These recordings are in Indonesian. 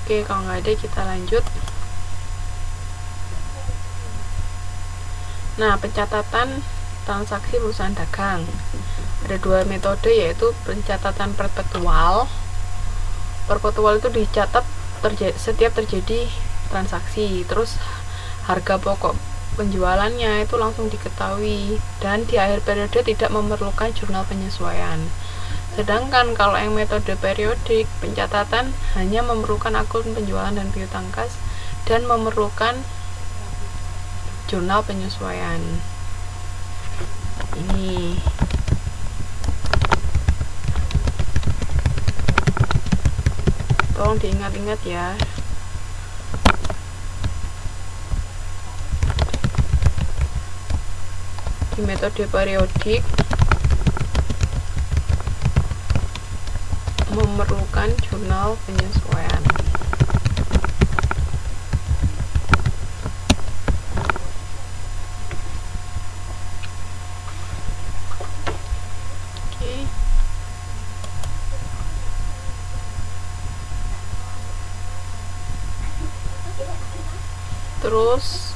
Oke, kalau nggak ada kita lanjut. Nah, pencatatan transaksi perusahaan dagang ada dua metode, yaitu pencatatan perpetual. Perpetual itu dicatat setiap terjadi transaksi, terus harga pokok penjualannya itu langsung diketahui, dan di akhir periode tidak memerlukan jurnal penyesuaian. Sedangkan kalau yang metode periodik, pencatatan hanya memerlukan akun penjualan dan piutang kas dan memerlukan jurnal penyesuaian. Ini tolong diingat-ingat ya. Di metode periodik memerlukan jurnal penyesuaian. Oke. Terus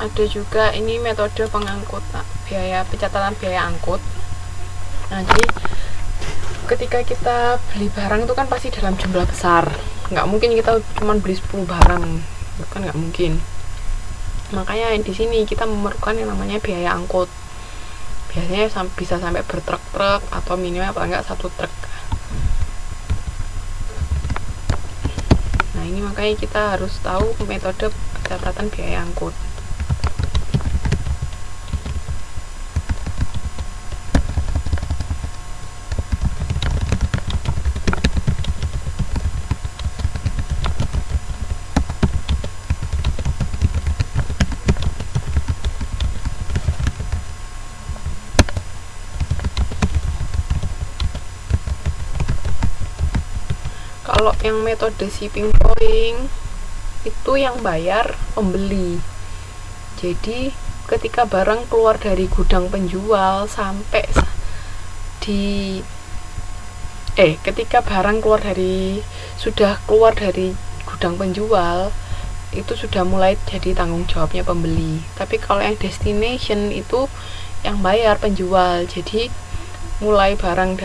ada juga ini metode pengangkut biaya, pencatatan biaya angkut. Nah, jadi ketika kita beli barang itu kan pasti dalam jumlah besar, nggak mungkin kita cuma beli 10 barang, itu kan nggak mungkin. Makanya di sini kita memerlukan yang namanya biaya angkut. Biasanya bisa sampai bertruk-truk atau minimal apa enggak 1 truk. Nah, ini makanya kita harus tahu metode pencatatan biaya angkut. Kalau yang metode shipping point itu yang bayar pembeli. Jadi ketika barang keluar dari gudang penjual sampai ketika barang sudah keluar dari gudang penjual, itu sudah mulai jadi tanggung jawabnya pembeli. Tapi kalau yang destination itu yang bayar penjual. Jadi mulai barang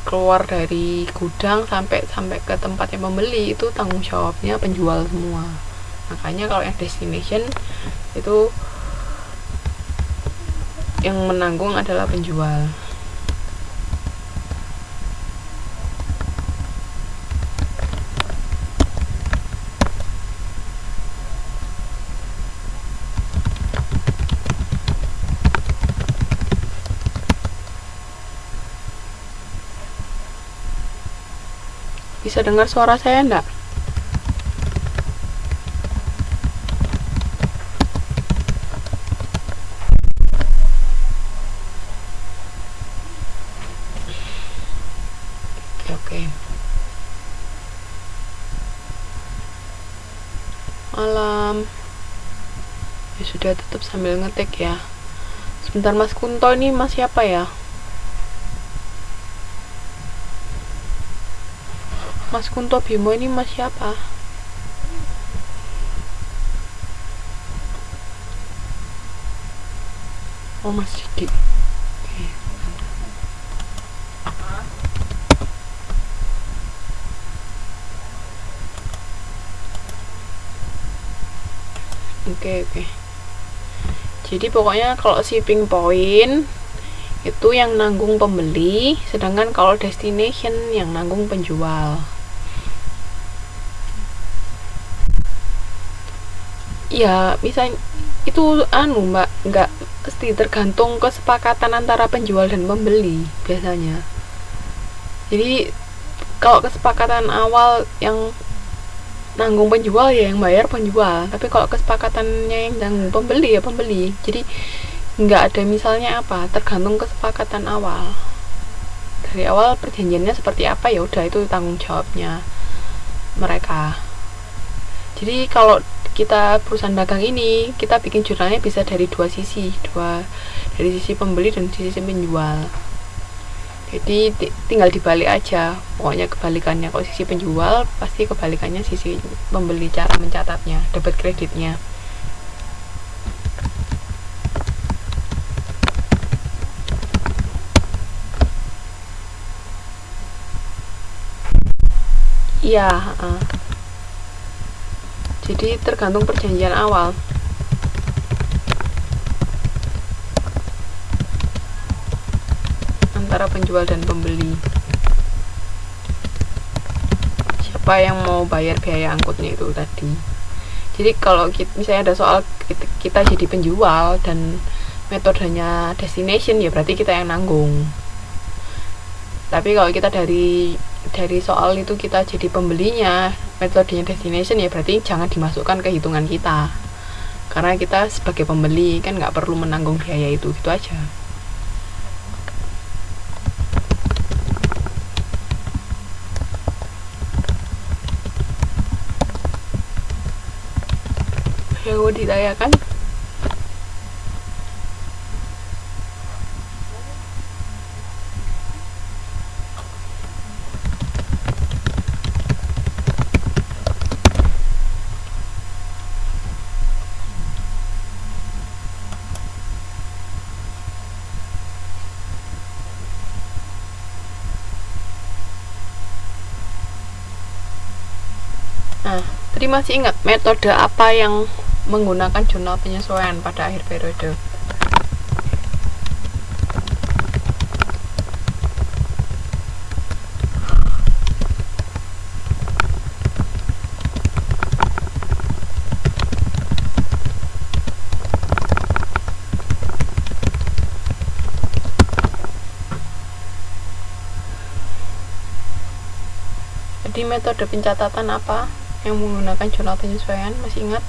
keluar dari gudang sampai ke tempatnya pembeli itu tanggung jawabnya penjual semua. Makanya kalau yang destination itu yang menanggung adalah penjual. Bisa dengar suara saya enggak? Oke. Malam. Ya sudah, tutup sambil ngetik ya. Sebentar, Mas Kunto ini Mas siapa ya? Mas Kunto Bimo ini Mas siapa? Oh, Mas Didi. Oke. Jadi pokoknya kalau shipping point itu yang nanggung pembeli, sedangkan kalau destination yang nanggung penjual. Ya, misalnya itu Mbak, nggak pasti, tergantung kesepakatan antara penjual dan pembeli biasanya. Jadi kalau kesepakatan awal yang nanggung penjual ya yang bayar penjual, tapi kalau kesepakatannya yang nanggung pembeli ya pembeli. Jadi nggak ada misalnya apa, tergantung kesepakatan awal. Dari awal perjanjiannya seperti apa, ya udah itu tanggung jawabnya mereka. Jadi kalau kita perusahaan dagang ini, kita bikin jurnalnya bisa dari dari sisi pembeli dan sisi penjual. Jadi tinggal dibalik aja, pokoknya kebalikannya. Kalau sisi penjual pasti kebalikannya sisi pembeli, cara mencatatnya, dapat kreditnya. Iya, jadi tergantung perjanjian awal. Antara penjual dan pembeli, siapa yang mau bayar biaya angkutnya itu tadi. Jadi kalau misalnya ada soal kita jadi penjual dan metodenya destination, ya berarti kita yang nanggung. Tapi kalau kita dari soal itu kita jadi pembelinya, metodenya destination, ya berarti jangan dimasukkan ke hitungan kita, karena kita sebagai pembeli kan nggak perlu menanggung biaya itu, gitu aja. Yang ditanyakan tadi masih ingat metode apa yang menggunakan jurnal penyesuaian pada akhir periode? Jadi metode pencatatan apa yang menggunakan jurnal penyesuaian, masih ingat?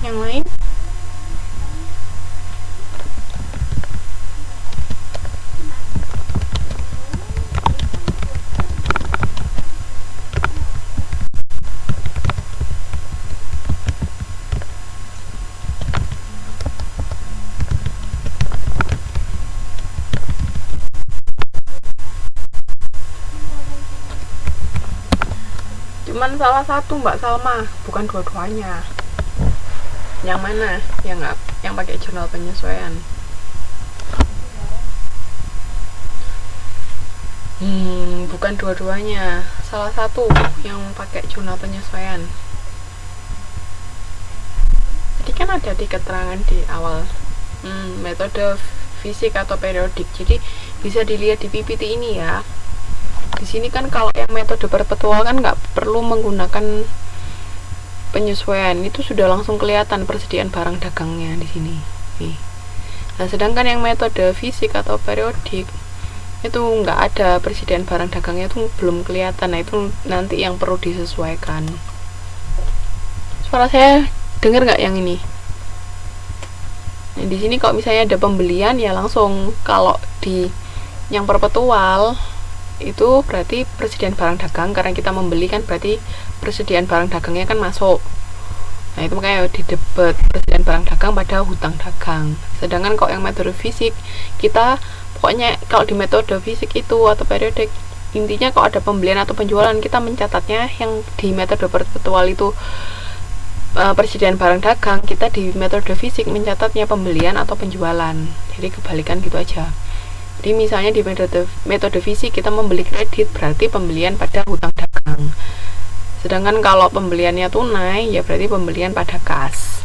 Yang lain? Cuman salah satu Mbak Salma, bukan dua-duanya. Yang mana yang pakai jurnal penyesuaian? Bukan dua-duanya, salah satu yang pakai jurnal penyesuaian. Jadi kan ada di keterangan di awal, metode fisik atau periodik. Jadi bisa dilihat di PPT ini ya. Di sini kan kalau yang metode perpetual kan nggak perlu menggunakan penyesuaian, itu sudah langsung kelihatan persediaan barang dagangnya di sini. Nih. Nah, sedangkan yang metode fisik atau periodik itu nggak ada persediaan barang dagangnya, itu belum kelihatan. Nah, itu nanti yang perlu disesuaikan. Suara saya dengar nggak yang ini? Nah, di sini kalau misalnya ada pembelian ya langsung, kalau di yang perpetual itu berarti persediaan barang dagang, karena kita membeli kan berarti persediaan barang dagangnya kan masuk. Nah, itu makanya didebet persediaan barang dagang pada hutang dagang. Sedangkan kalau yang metode fisik, kita pokoknya kalau di metode fisik itu atau periodik, intinya kalau ada pembelian atau penjualan, kita mencatatnya yang di metode perpetual itu persediaan barang dagang, kita di metode fisik mencatatnya pembelian atau penjualan. Jadi kebalikan gitu aja. Jadi misalnya di metode fisik kita membeli kredit, berarti pembelian pada hutang dagang. Sedangkan kalau pembeliannya tunai, ya berarti pembelian pada kas.